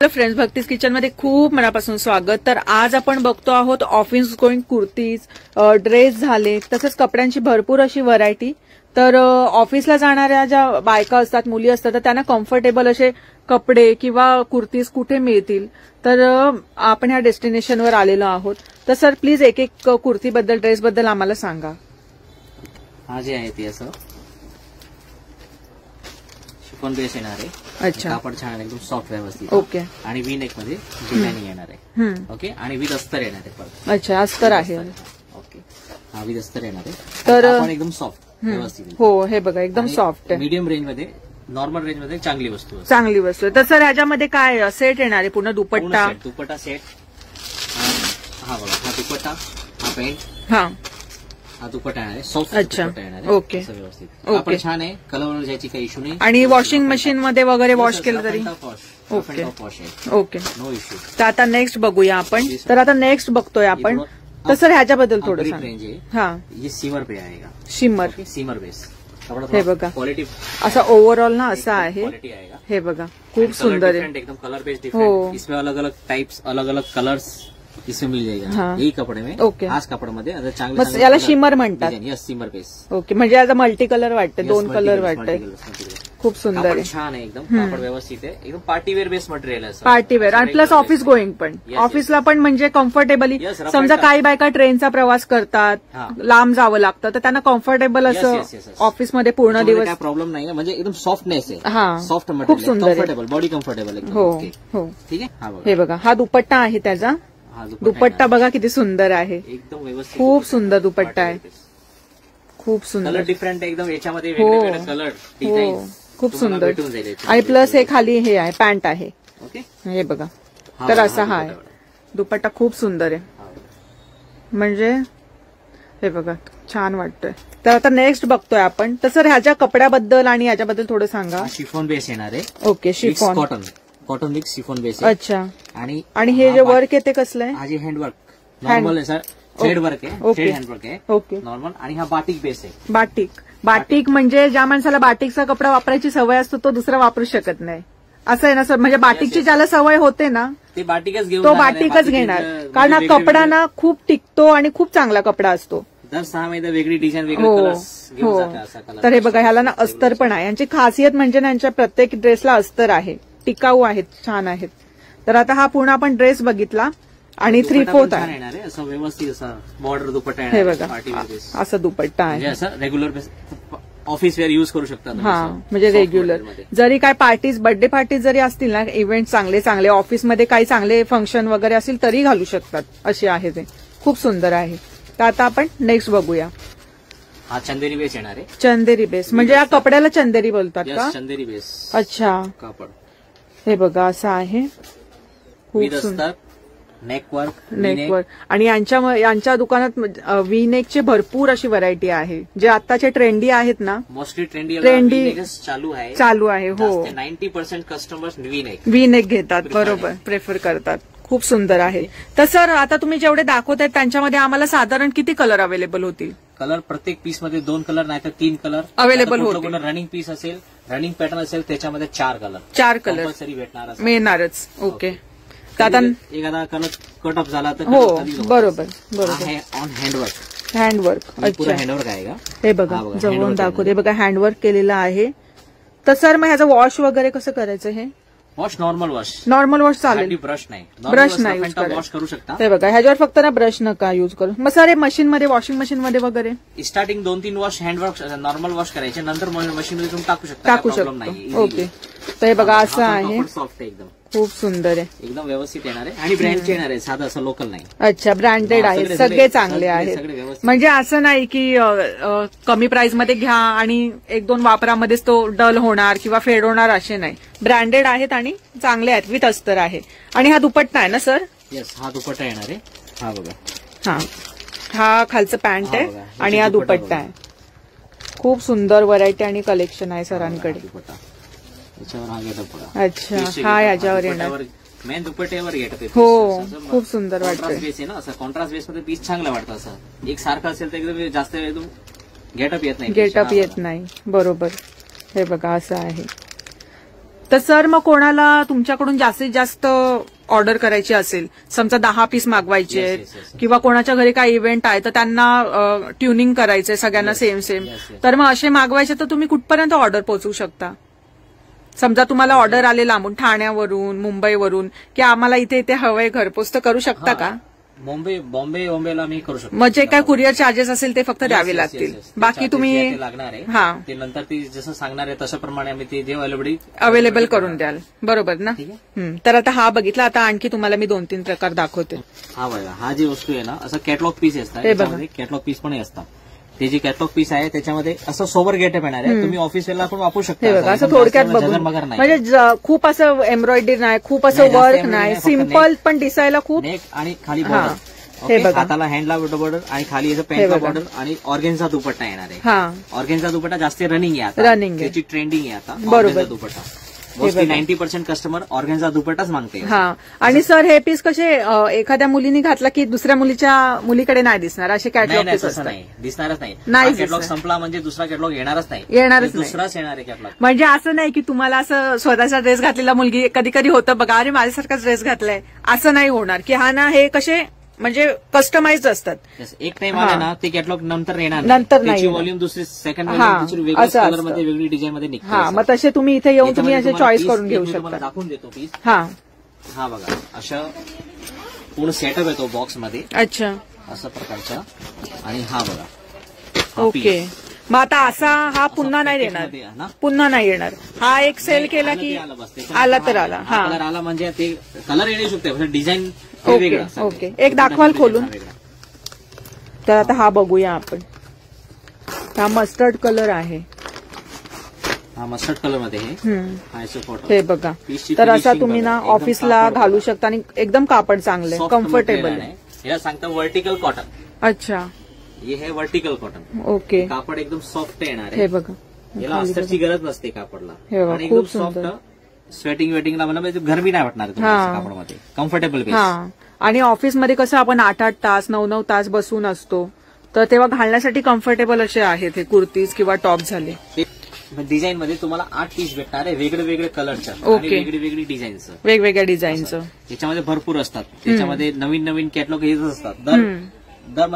तर friends भक्तीज kitchen मध्ये खूप मनापासून स्वागत. तर आज आपण बघतो आहोत ऑफिस गोईंग कुर्तीज, ड्रेस झाले, तसंच कपड्यांची भरपूर अशी व्हरायटी. तर ऑफिसला जाणाऱ्या ज्या बायका असतात, मुली असतात, तर त्यांना कम्फर्टेबल असे कपडे किंवा कुर्तीज कुठे मिळतील, तर आपण ह्या डेस्टिनेशनवर आलेलो आहोत. तर सर प्लीज एक एक कुर्तीबद्दल, ड्रेसबद्दल आम्हाला सांगा. हा जे आहे ते असं शिफॉन बेस येणार आहे. अच्छा, कापड छान आहे, एकदम सॉफ्ट व्यवस्थित. ओके. आणि वी नेक मध्ये डिझायनिंग येणार आहे. ओके. आणि विथ अस्तर येणार आहे परत. अच्छा, अस्तर आहे. ओके. हा विथ अस्तर येणार आहे. तर आपण एकदम सॉफ्ट व्यवस्थित. हो, हे बघा एकदम सॉफ्ट आहे. मीडियम रेंज मध्ये, नॉर्मल रेंज मध्ये चांगली वस्तू आहे. चांगली वस्तू आहे. तर सर ह्याच्यामध्ये काय सेट येणार आहे? पूर्ण दुपट्टा सेट. हा बघा, हा दुपट्टा, हा पॅन्ट, हा दुपट्टा आहे, सॉफ्ट दुपट्टा येणार आहे. ओके, व्यवस्थित. कापड छान आहे, कलर जायची काही इश्यू नाही. आणि वॉशिंग मशीन मध्ये वगैरे वॉश केलं तरी ओके. Okay, no issue. तर आता नेक्स्ट बघूया आपण. तर आता नेक्स्ट बघतोय आपण. तर सर ह्याच्याबद्दल थोडं सांग. रेंज आहे. हा, ये सिमर पे आएगा. शिमर, सिमर बेस. हे बघा, क्वालिटी असा ओव्हरऑल ना असा आहे. क्वालिटी आएगा. हे बघा, खूप सुंदर आहे. एकदम कलर बेस डिफरेंट. इसमें अलग अलग टाइप्स, अलग अलग कलर्स इसमें मिल जाएगा. यही कपड़े में. ओके. आज कपड्यामध्ये आता बस चांगले याला शिमर म्हणतात. यस, सिमर बेस. ओके, म्हणजे आता मल्टी कलर वाटते, दोन कलर वाटते. खूप सुंदर आहे. छान आहे एकदम. कापड व्यवस्थित आहे, एकदम पार्टीवेअर बेस मटेरियल आहे. पार्टीवेअर आणि प्लस ऑफिस गोईंग पण. ऑफिसला पण म्हणजे कम्फर्टेबली. समजा काही बायका ट्रेनचा प्रवास करतात, लांब जावं लागतं, तर त्यांना कम्फर्टेबल असं ऑफिसमध्ये पूर्ण दिवस काय प्रॉब्लेम नाही. म्हणजे एकदम सॉफ्टनेस आहे. हा, सॉफ्ट खूप मटेरियल, सुंदर आहे. कम्फर्टेबल, बॉडी कम्फर्टेबल एकदम. हो हो, ठीक आहे. हे बघा, हा दुपट्टा आहे त्याचा. दुपट्टा बघा किती सुंदर आहे. एकदम व्यवस्थित, खूप सुंदर दुपट्टा आहे. खूप सुंदर, कलर डिफरंट एकदम याच्यामध्ये, वेगवेगळे कलर डिझाईन खूप सुंदर. आणि प्लस हे खाली हे आहे, पॅन्ट आहे. ओके, हे बघा. तर असा हा आहे दुपट्टा, खूप सुंदर आहे. म्हणजे हे बघा, छान वाटतोय. तर आता नेक्स्ट बघतोय आपण. तर सर ह्याच्या कपड्याबद्दल आणि याच्याबद्दल थोडं सांगा. शिफॉन बेस येणार आहे. Okay, chiffon, cotton mix chiffon base. अच्छा. आणि हे जे वर्क आहे ते कसलं आहे? हा जे हँडवर्क नॉर्मल आहे सर, थ्रेड वर्क आहे, थ्रेड हँडवर्क आहे. Okay, normal. आणि हा बाटिक बेस आहे. बाटिक म्हणजे ज्या माणसाला बाटिकचा कपडा वापरायची सवय असतो तो दुसरा वापरू शकत नाही, असं आहे ना सर? म्हणजे बाटिकची ज्याला सवय होते ना, ते बाटिकच घेऊन, तो बाटिकच घेणार. कारण हा कपडा ना खूप टिकतो आणि खूप चांगला कपडा असतो. दर 6 महिने वेगळी डिझाईन, वेगळे कलर्स घेऊन जातात. तर हे बघा, ह्याला ना अस्तर पण आहे. यांची खासियत म्हणजे ना यांच्या प्रत्येक ड्रेसला अस्तर आहे, टिकाऊ आहेत, छान आहेत. तर आता हा पूर्ण आपण ड्रेस बघितला आणि 3/4 आहे. असं व्यवस्थित असा बॉर्डर दुपट्टा. हे बघा, असं दुपट्टा आहे. असं रेग्युलर ऑफिस वेअर युज करू शकता. हा, म्हणजे रेग्युलर जरी काय पार्टीज, बर्थडे पार्टीज जरी असतील ना, इव्हेंट चांगले चांगले, ऑफिसमध्ये काही चांगले फंक्शन वगैरे असतील तरी घालू शकतात, असे आहे ते. खूप सुंदर आहे. तर आता आपण नेक्स्ट बघूया. हा चंदेरी बेस येणार आहे. चंदेरी बेस म्हणजे या कपड्याला चंदेरी बोलतात का? चंदेरी बेस. अच्छा. कापड हे बघा, असं आहे. खूप सुंदर. नेकवर्क. आणि यांच्या दुकानात वी नेकचे भरपूर अशी व्हरायटी आहे, जे आताचे ट्रेंडी आहेत ना. मोस्टली ट्रेंडी चालू आहे. हो, 90% कस्टमर्स वी नेक घेतात, बरोबर, प्रेफर करतात. खूप सुंदर आहे. तर सर आता तुम्ही जेवढे दाखवताय त्यांच्यामध्ये आम्हाला साधारण किती कलर अवेलेबल होतील? कलर प्रत्येक पीस मध्ये 2 कलर नाही तर 3 कलर अवेलेबल होतील. रनिंग पीस असेल, रनिंग पॅटर्न असेल, त्याच्यामध्ये 4 कलर कंपल्सरी मिळणारच. ओके. आता एखादा कलर कट ऑफ झाला तर, हो, बरोबर. On handwork. अच्छा, हँडवर्क आहे का? हे बघा, जवळून दाखवते. बघा, हँडवर्क केलेलं आहे. तर सर मग ह्याचं वॉश वगैरे कसं करायचं? हे वॉश नॉर्मल वॉश चालेल, ब्रश नाही वॉश करू शकता. ते बघा, ह्याच्यावर फक्त ना ब्रश नका युज करू. मग सर हे मशीन मध्ये, वॉशिंग मशीन मध्ये वगैरे starting 2-3 wash handwork normal wash करायचे, नंतर मशीन मध्ये तुम्ही टाकू शकता. ओके. तर हे बघा, असं आहे. सॉफ्ट आहे एकदम, खूप सुंदर आहे, एकदम व्यवस्थित येणार आहे. आणि ब्रँडचे येणार आहे, साधं असं लोकल नाही. अच्छा, ब्रँडेड आहे, सगळे चांगले आहेत. म्हणजे असं नाही की कमी प्राइस मध्ये घ्या आणि 1-2 वापरामध्येच तो डल होणार किंवा फेड होणार, असे नाही. ब्रँडेड आहेत आणि चांगले आहेत, विथ अस्तर आहे. आणि हा दुपट्टा आहे ना सर? येस, हा दुपट्टा येणार आहे. हा बघा, हा खालचं पॅन्ट आहे आणि हा दुपट्टा आहे. खूप सुंदर व्हरायटी आणि कलेक्शन आहे सरांकडे. अच्छा, हा याच्यावर येणार, मेन दुपट्ट्यावर घेतात. हो, खूप सुंदर वाटतं. बेस आहे ना, असं कॉन्ट्रास्ट बेस मध्ये पीस चांगला वाटतं. असं एक सारखं असेल तर एकदम जास्त एकदम गेटअप येत नाही. बरोबर. हे बघा, असं आहे. तर सर मग कोणाला तुमच्याकडून जास्तीत जास्त ऑर्डर करायची असेल, समजा 10 पीस मागवायचे आहेत किंवा कोणाच्या घरी काही इव्हेंट आहे तर त्यांना ट्युनिंग करायचंय सगळ्यांना सेम तर मग असे मागवायचे तर तुम्ही कुठपर्यंत ऑर्डर पोहोचवू शकता? समजा तुम्हाला ऑर्डर आले लांबून ठाण्यावरून मुंबईवरून की आम्हाला इथे इथे हवंय घरपोच, तर करू शकता का? बॉम्बेला मी करू शकतो. म्हणजे काय कुरिअर चार्जेस असेल ते फक्त द्यावे लागतील, बाकी तुम्ही लागणार आहे. हा ते नंतर ती जसं सांगणार आहे तशाप्रमाणे आम्ही ते अवेलेबल करून द्याल, बरोबर ना? तर आता हा बघितला, आता आणखी तुम्हाला मी 2-3 प्रकार दाखवते. हा बघा, हा जी वस्तू आहे ना असं कॅटलॉग पीस असतात, कॅटलॉग पीस पण असतात. ते जे कॅटलॉग पीस आहे त्याच्यामध्ये असं सोबर गेटअप येणार आहे, तुम्ही ऑफिस वेळेला पण वापरू शकता. असं थोडक्यात बघून म्हणजे खूप असं एम्ब्रॉयडरी नाही, खूप असं वर्क नाही, सिम्पल पण दिसायला खूप. नेक आणि खाली बॉर्डर, हाताला हँडला बॉर्डर आणि खाली याचं पॅन्टला बॉर्डर आणि ऑर्गेन्झा दुपट्टा येणार आहे. ऑर्गेन्झा दुपट्टा जास्त रनिंग आहे, रनिंग त्याची ट्रेंडिंग आहे आता. बरोबर, दुपट्टा 90% कस्टमर ऑर्गेन्झा दुपट्टाच मागते. आणि सर हे पीस कसे एखाद्या मुलीने घातला की दुसऱ्या मुलीकडे नाही दिसणार, असे कॅटलॉग पीस असतात. दिसणारच नाही. कॅटलॉग संपला म्हणजे दुसरा कॅटलॉग येणारच नाही. दुसराच येणार आहे कॅटलॉग. म्हणजे असं नाही की तुम्हाला असं स्वतःचा ड्रेस घातलेला मुलगी कधी कधी होतं बघा, अरे माझ्यासारखाच ड्रेस घातलाय, असं नाही होणार की हा ना. हे कसे म्हणजे कस्टमाइज असतात. एक टाइम आला ना ते कॅटलॉग नंतर येणार, नंतर नाही. व्हॉल्यूम दुसरी सेकंड वेगळ्या कलर मध्ये वेगळी डिझाईन मध्ये निघते. मग तसे तुम्ही इथे येऊन तुम्ही असे चॉईस करून घेऊ शकता. दाखवून देतो पीस. हा बघा, अशा पूर्ण सेटअप येतो बॉक्स मध्ये. अच्छा, अशा प्रकारचा. आणि हा बघा, ओके. मग आता असा हा पुन्हा नाही येणार, पुन्हा नाही येणार. हा एक सेल केला की आला तर आला. कलर आला म्हणजे ते कलर येऊ शकते, डिझाईन. ओके, एक दाखवाल खोलून? तर आता हा बघूया आपण. हा मस्टर्ड कलर आहे. हा मस्टर्ड कलर मध्ये हे बघा. तर असा तुम्ही ना ऑफिसला घालू शकता आणि एकदम कापड चांगलं आहे, कम्फर्टेबल आहे. याला सांगता व्हर्टिकल कॉटन. अच्छा, हे है व्हर्टिकल कॉटन. ओके. कापड एकदम सॉफ्ट येणार आहे. हे बघा, याला अस्तरची गरज नसते कापडला. आणि खूप सॉफ्ट. स्वेटिंग वेटिंगला मला गरमी नाही वाटणार कापडामध्ये, कम्फर्टेबल बेस. आणि ऑफिसमध्ये कसं आपण 8-8 तास 9-9 तास बसून असतो, तर तेव्हा घालण्यासाठी कम्फर्टेबल असे आहेत हे कुर्तीज किंवा टॉप झाले. डिझाईन मध्ये तुम्हाला 8 पीस भेटणार आहे, वेगळे वेगळे कलरच्या, वेगळी वेगळी डिझाईनचं, वेगवेगळ्या डिझाईनचं. त्याच्यामध्ये भरपूर असतात. त्याच्यामध्ये नवीन नवीन कॅटलॉग येतच असतात. दर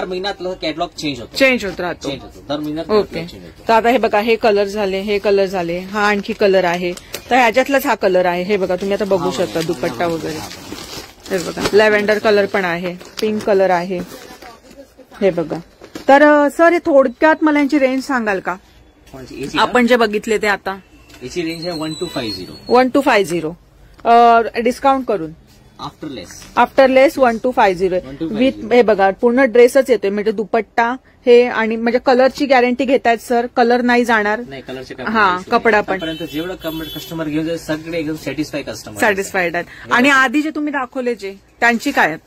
महिन्यात कॅटलॉग चेंज होत राहतो. दर महिन्यात. ओके. तर आता हे बघा, हे कलर झाले, हे कलर झाले, हा आणखी कलर आहे. तर ह्याच्यातलाच हा कलर आहे. हे बघा, तुम्ही आता बघू शकता दुपट्टा वगैरे. हे बघा, लॅव्हेंडर कलर पण आहे, पिंक कलर आहे. हे बघा. तर सर हे थोडक्यात मला यांची रेंज सांगाल का? आपण जे बघितले ते आता. याची रेंज आहे 1250. 1250 डिस्काउंट करून. आफ्टर लेस 1250 विथ हे बघा पूर्ण ड्रेसच येतोय, म्हणजे दुपट्टा हे आणि म्हणजे कलरची गॅरंटी घेतायत सर, कलर नाही जाणार. कपडा पण जेवढं कस्टमर घेऊन जाईल सगळे एकदम सॅटिस्फाईड आहेत. आणि आधी जे तुम्ही दाखवले जे त्यांची काय आहेत?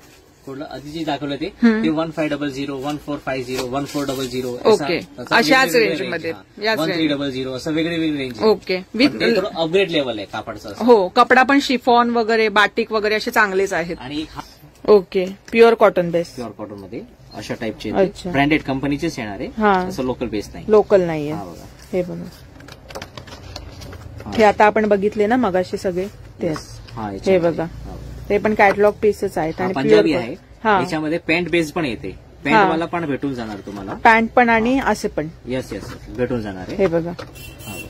आधी जे दाखवलं ते 1500, 1450, 1400. ओके, अशाच रेंज मध्ये 1300 असं वेगळी वेगळी range. Okay, with upgrade level आहे कापडचं. हो, कपडा पण शिफॉन वगैरे बाटिक वगैरे असे चांगलेच आहेत. आणि okay, pure cotton base. Pure cotton मध्ये अशा टाईपचे ब्रँडेड कंपनीचेच येणार आहे, असं लोकल बेस नाही. लोकल नाहीये. हे बघा, हे आता आपण बघितले ना मगाशी सगळे तेच. हे बघा, ते पण कॅटलॉग पीसेस आहेत. आणि पंजाबी आहे. याच्यामध्ये पॅन्ट बेस पण येते, पॅन्ट वाला पण भेटून जाणार तुम्हाला. पॅन्ट पण आणि असे पण येस भेटून जाणार आहे. हे बघा,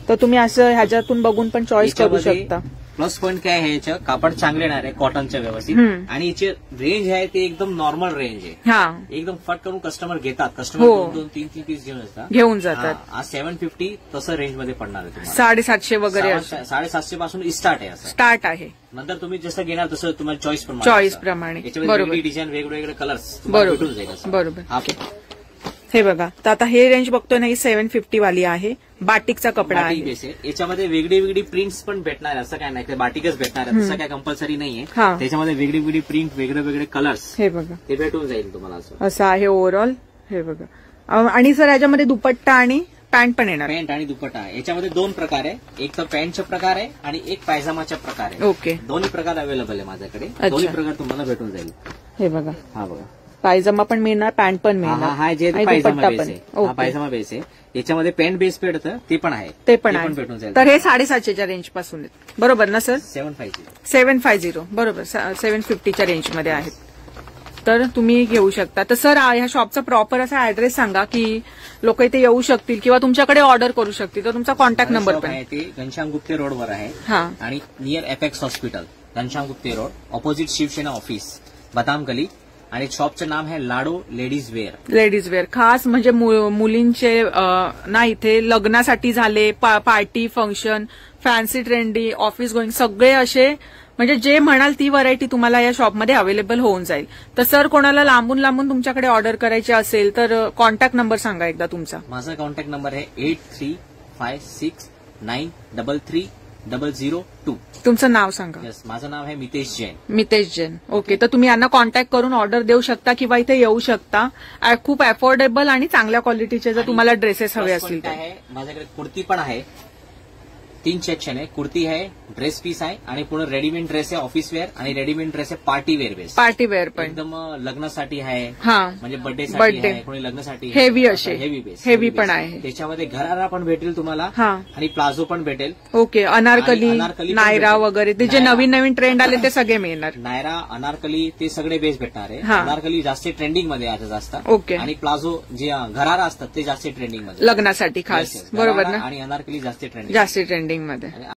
तर तुम्ही असं ह्याच्यातून बघून पण चॉईस करू शकता. प्लस पॉईंट काय आहे, याचं कापड चांगले येणार आहे, कॉटनच्या व्यवस्थित. आणि याची रेंज आहे ते एकदम नॉर्मल रेंज आहे, एकदम फट करून कस्टमर घेतात. कस्टमर 2-3 पीस घेऊन जातात. 750 तसं रेंज मध्ये पडणार आहे तुम्हाला. 750 वगैरे 750 पासून स्टार्ट आहे. नंतर तुम्ही जसं घेणार तसं तुम्हाला चॉईस प्रमाणे याच्यामध्ये डिझाईन वेगवेगळे कलर्स भेटून जाईल. बरोबर. हे बघा, तर आता हे रेंज बघतोय ना, ही 750 वाली आहे. बाटिकचा कपडा आहे. याच्यामध्ये वेगळी वेगळी प्रिंट्स पण भेटणार, असं काय नाही बाटिकच भेटणार आहे, असं काय कंपल्सरी नाहीये. त्याच्यामध्ये वेगळी वेगळी प्रिंट, वेगळे वेगळे कलर्स हे बघा ते भेटून जाईल तुम्हाला. असं आहे ओव्हरऑल. हे बघा, आणि सर याच्यामध्ये दुपट्टा आणि पॅन्ट पण येणार. पॅन्ट आणि दुपट्टा याच्यामध्ये 2 प्रकार आहे, एक तर पॅन्टचा प्रकार आहे आणि एक पायजामाचा प्रकार आहे. ओके, दोन्ही प्रकार अवेलेबल आहे माझ्याकडे. दोन्ही प्रकार तुम्हाला भेटून जाईल. हे बघा, हा बघा, पायजमा पण मिळणार, पॅन्ट पण मिळणार. हा जे पायजमा बेस आहे, हा पायजमा बेस आहे. याच्यामध्ये पॅन्ट बेस भेटतं, ते पण आहे, ते पण भेटून जाईल. तर हे 750च्या रेंज पासून आहेत, बरोबर ना सर? 750 बरोबर, 750च्या रेंजमध्ये आहेत. तर तुम्ही घेऊ शकता. तर सर ह्या शॉपचा प्रॉपर असा ऍड्रेस सांगा की लोक इथे येऊ शकतील किंवा तुमच्याकडे ऑर्डर करू शकतील. तर तुमचा कॉन्टॅक्ट नंबर पण आहे. ते घनश्याम गुप्ते रोडवर आहे आणि near Apex hospital, Ghanshyam Gupte road, opposite Shivsena office, बदाम गली. आणि शॉपचं नाव आहे Lado ladies wear. Ladies wear खास म्हणजे मुलींचे ना इथे लग्नासाठी झाले, party function, fancy trendy, office going, सगळे असे म्हणजे जे म्हणाल ती व्हरायटी तुम्हाला या शॉपमध्ये अवेलेबल होऊन जाईल. तर सर कोणाला लांबून लांबून तुमच्याकडे ऑर्डर करायची असेल तर कॉन्टॅक्ट नंबर सांगा एकदा तुमचा. माझा कॉन्टॅक्ट नंबर आहे 8356933002. तुमचं नाव सांगा. माझं नाव आहे मितेश जैन. मितेश जैन. ओके. तर तुम्ही यांना कॉन्टॅक्ट करून ऑर्डर देऊ शकता किंवा इथे येऊ शकता. खूप अफोर्डेबल आणि चांगल्या क्वालिटीचे जर तुम्हाला ड्रेसेस हवे असतील तर. माझ्याकडे कुर्ती पण आहे, 3 सेक्शन आहे. कुर्ती आहे, ड्रेस पीस आहे आणि पुढे रेडीमेड ड्रेस आहे ऑफिस वेअर आणि रेडीमेड ड्रेस आहे party wear base. Party wear पण एकदम लग्नासाठी आहे, म्हणजे बर्थडे कोणी लग्नासाठी हेवी असे हेवी पण आहे. त्याच्यामध्ये घरारा पण भेटेल तुम्हाला आणि प्लाझो पण भेटेल. ओके. अनारकली, नायरा वगैरे ते जे नवीन नवीन ट्रेंड आले ते सगळे मिळणार. नायरा, अनारकली ते सगळे बेस भेटणार आहे. अनारकली जास्त ट्रेंडिंग मध्ये आता जास्त. ओके. आणि प्लाझो जे घरारा असतात ते जास्त ट्रेंडिंग मध्ये लग्नासाठी खास, बरोबर ना. आणि अनारकली जास्त ट्रेंडिंग मध्ये.